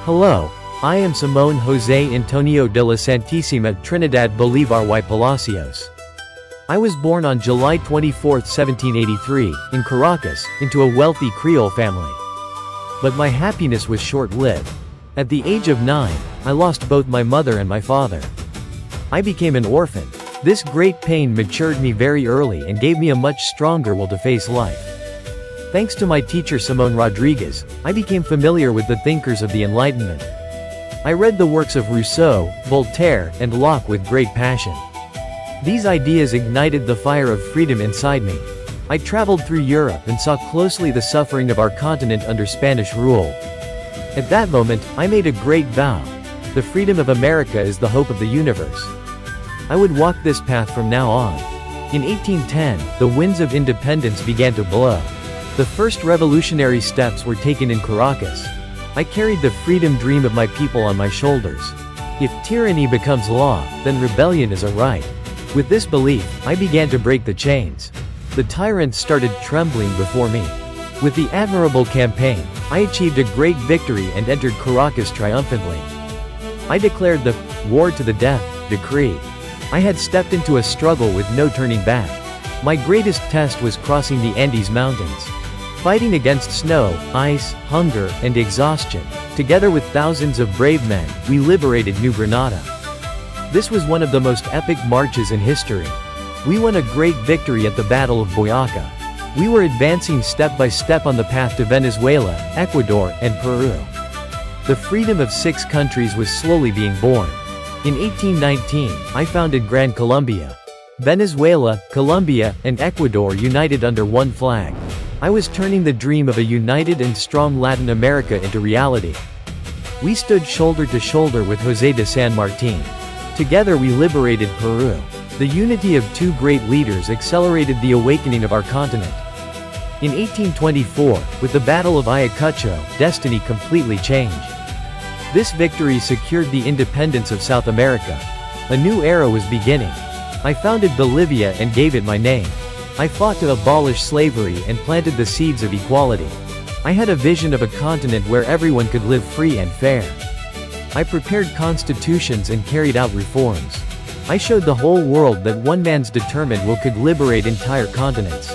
Hello, I am Simón José Antonio de la Santísima Trinidad Bolivar y Palacios. I was born on July 24, 1783, in Caracas, into a wealthy Creole family. But my happiness was short-lived. At the age of 9, I lost both my mother and my father. I became an orphan. This great pain matured me very early and gave me a much stronger will to face life. Thanks to my teacher Simón Rodriguez, I became familiar with the thinkers of the Enlightenment. I read the works of Rousseau, Voltaire, and Locke with great passion. These ideas ignited the fire of freedom inside me. I traveled through Europe and saw closely the suffering of our continent under Spanish rule. At that moment, I made a great vow. The freedom of America is the hope of the universe. I would walk this path from now on. In 1810, the winds of independence began to blow. The first revolutionary steps were taken in Caracas. I carried the freedom dream of my people on my shoulders. If tyranny becomes law, then rebellion is a right. With this belief, I began to break the chains. The tyrants started trembling before me. With the admirable campaign, I achieved a great victory and entered Caracas triumphantly. I declared the war to the death decree. I had stepped into a struggle with no turning back. My greatest test was crossing the Andes Mountains. Fighting against snow, ice, hunger, and exhaustion, together with thousands of brave men, we liberated New Granada. This was one of the most epic marches in history. We won a great victory at the Battle of Boyaca. We were advancing step by step on the path to Venezuela, Ecuador, and Peru. The freedom of 6 countries was slowly being born. In 1819, I founded Gran Colombia. Venezuela, Colombia, and Ecuador united under one flag. I was turning the dream of a united and strong Latin America into reality. We stood shoulder to shoulder with José de San Martín. Together we liberated Peru. The unity of 2 great leaders accelerated the awakening of our continent. In 1824, with the Battle of Ayacucho, destiny completely changed. This victory secured the independence of South America. A new era was beginning. I founded Bolivia and gave it my name. I fought to abolish slavery and planted the seeds of equality. I had a vision of a continent where everyone could live free and fair. I prepared constitutions and carried out reforms. I showed the whole world that one man's determined will could liberate entire continents.